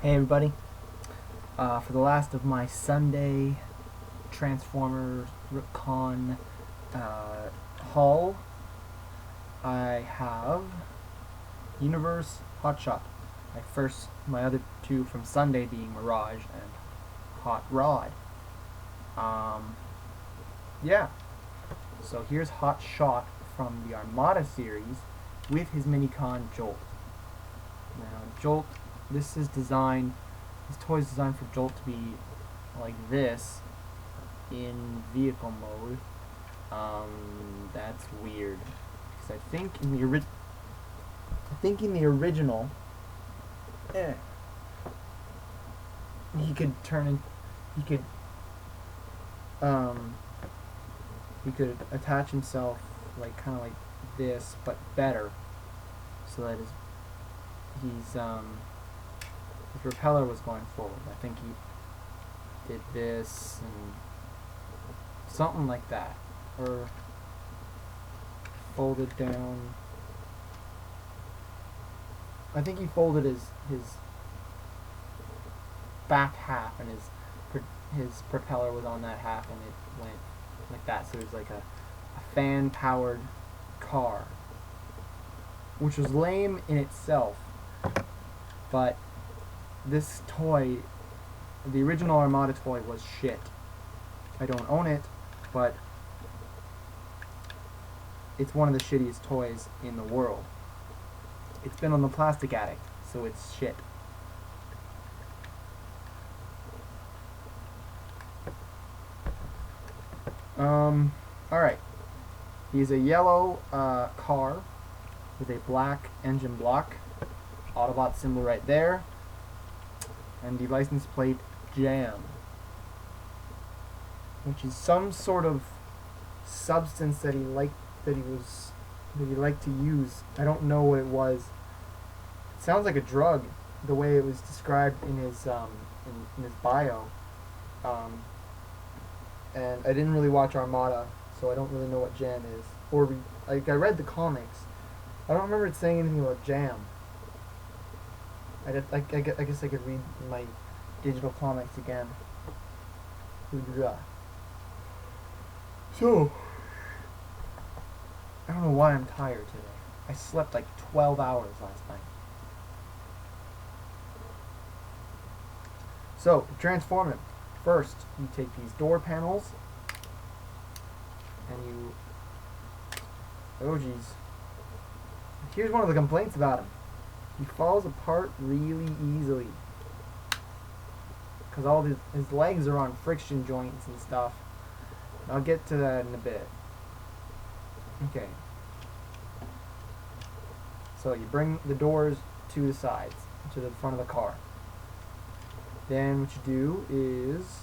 Hey everybody, for the last of my Sunday Transformers Con haul, I have Universe Hotshot. My other two from Sunday being Mirage and Hot Rod. Yeah, so here's Hot Shot from the Armada series with his Minicon Jolt. Now, Jolt, this toy is designed for Jolt to be like this in vehicle mode. That's weird because I think in the original, he could attach himself like kind of like this, but better, so that his propeller was going forward. I think he did this and something like that, or folded down. I think he folded his back half, and his propeller was on that half, and it went like that. So it was like a fan-powered car, which was lame in itself. But this toy, the original Armada toy, was shit. I don't own it, but it's one of the shittiest toys in the world. It's been on the Plastic Addict, so it's shit. Alright. He's a yellow car with a black engine block. Autobot symbol right there. And the license plate Jam, which is some sort of substance that he liked to use. I don't know what it was. It sounds like a drug, the way it was described in his in his bio. And I didn't really watch Armada, so I don't really know what Jam is. I read the comics. I don't remember it saying anything about Jam. I guess I could read my digital comics again. So, I don't know why I'm tired today. I slept like 12 hours last night. So, to transform him, first you take these door panels and you... Oh geez. Here's one of the complaints about him. He falls apart really easily because all his legs are on friction joints and stuff. I'll get to that in a bit. Okay. So you bring the doors to the sides, to the front of the car. Then what you do is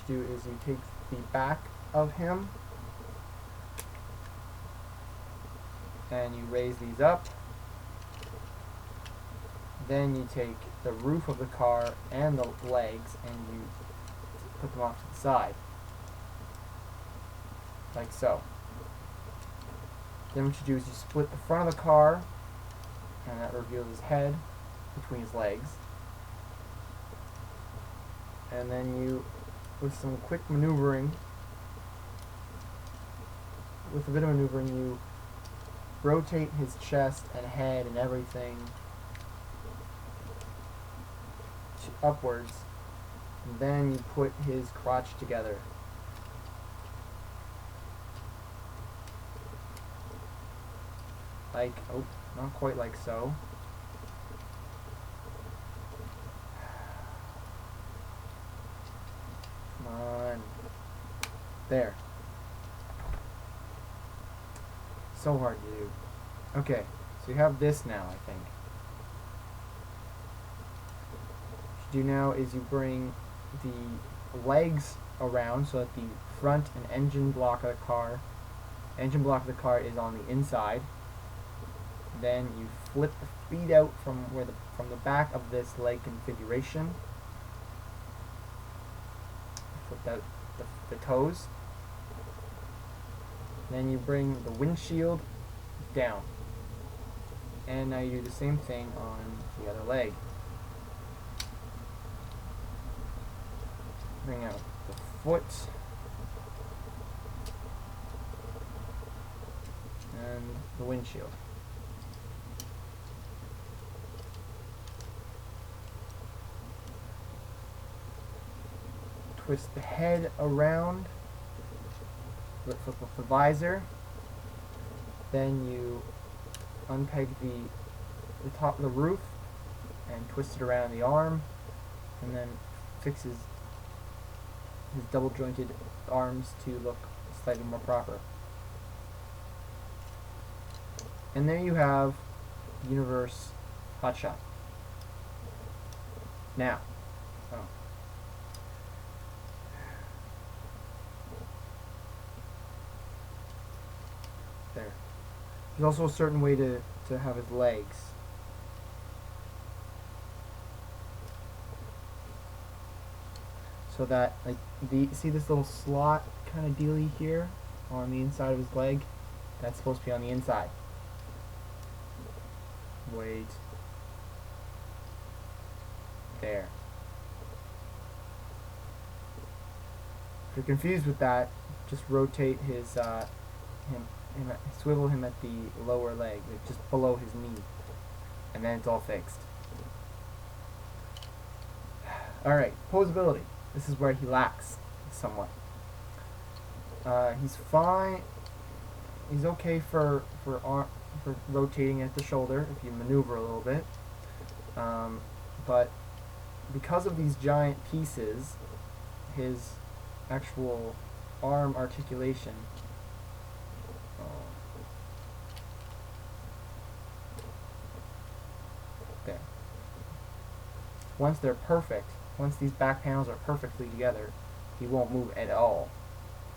you take the back of him and you raise these up. Then you take the roof of the car and the legs and you put them off to the side, like so. Then what you do is you split the front of the car, and that reveals his head between his legs. And then you, with some quick maneuvering, you rotate his chest and head and everything upwards, and then you put his crotch together. Like, oh, not quite like so. Come on. There. So hard to do. Okay, so you have this now, I think. What you do now is you bring the legs around so that the front and engine block of the car is on the inside. Then you flip the feet out from the back of this leg configuration. Flip out the toes. Then you bring the windshield down. And now you do the same thing on the other leg. Bring out the foot. And the windshield. Twist the head around, flip up the visor, then you unpeg the top of the roof and twist it around the arm, and then fix his double jointed arms to look slightly more proper. And there you have Universe Hotshot. Now, there. There's also a certain way to have his legs. So that, like, see this little slot kind of dealy here on the inside of his leg? That's supposed to be on the inside. Wait. There. If you're confused with that, just rotate his swivel him at the lower leg, like just below his knee, and then it's all fixed. Alright, posability. This is where he lacks somewhat. He's fine. He's okay for rotating at the shoulder if you maneuver a little bit. But because of these giant pieces, his actual arm articulation there. Once they're perfect, once these back panels are perfectly together, he won't move at all.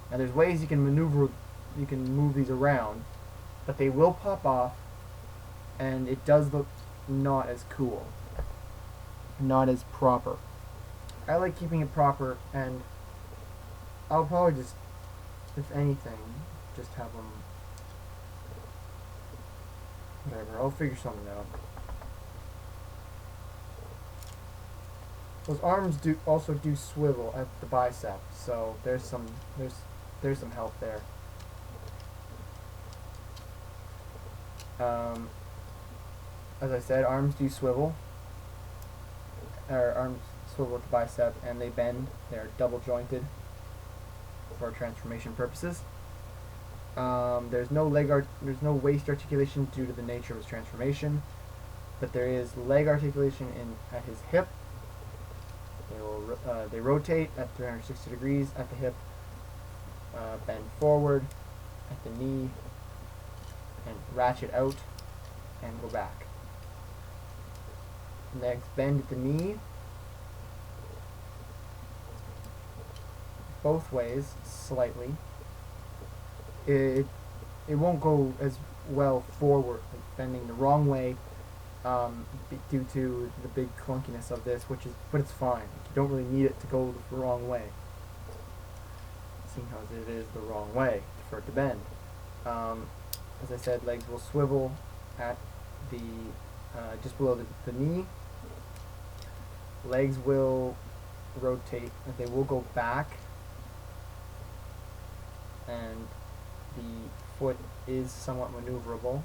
Now there's ways you can maneuver, you can move these around, but they will pop off, and it does look not as cool, not as proper. I like keeping it proper, and I'll probably just, if anything, just have them, whatever, I'll figure something out. Those arms also do swivel at the bicep, so there's some help there. As I said, arms do swivel, or arms swivel at the bicep, and they bend. They're double jointed for transformation purposes. There's no waist articulation due to the nature of his transformation, but there is leg articulation at his hip. They rotate at 360 degrees at the hip, bend forward at the knee, and ratchet out and go back. Next, bend at the knee, both ways slightly. It won't go as well forward, like bending the wrong way, due to the big clunkiness of this, but it's fine. You don't really need it to go the wrong way, seeing how it is the wrong way for it to bend. As I said, legs will swivel at the just below the knee. Legs will rotate, they will go back, and the foot is somewhat maneuverable.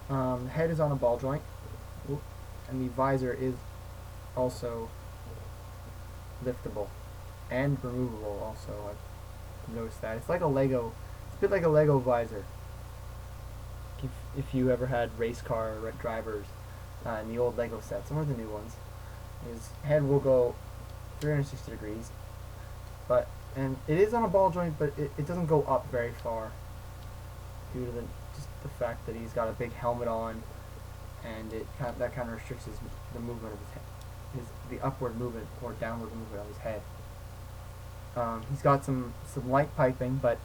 The head is on a ball joint, and the visor is also liftable and removable. Also, I've noticed that it's like a Lego. It's a bit like a Lego visor. If you ever had race car drivers in the old Lego sets, some of the new ones, his head will go 360 degrees, and it is on a ball joint, but it doesn't go up very far due to just the fact that he's got a big helmet on, and that kind of restricts the movement of his head, the upward movement or downward movement of his head. He's got some light piping, but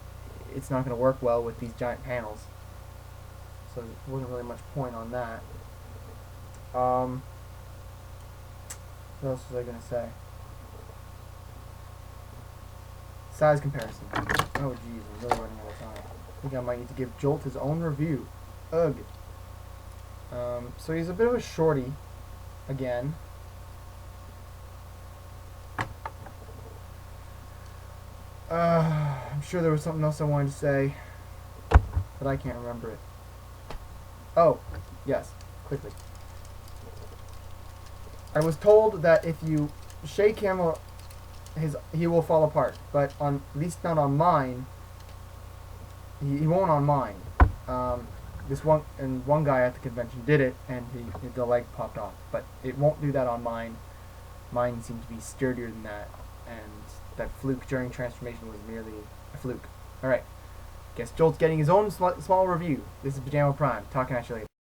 it's not going to work well with these giant panels, so there wasn't really much point on that. What else was I gonna say? Size comparison. Oh jeez, I'm really running out of time. I think I might need to give Jolt his own review. Ugh. So he's a bit of a shorty, again. I'm sure there was something else I wanted to say, but I can't remember it. Oh, yes, quickly. I was told that if you shake him, he will fall apart, but at least not on mine. He won't on mine. This one guy at the convention did it, and the leg popped off, but it won't do that on mine. Mine seemed to be sturdier than that, and that fluke during transformation was merely a fluke. Alright, guess Jolt's getting his own small review. This is PyjamaPrime. Talking at you later.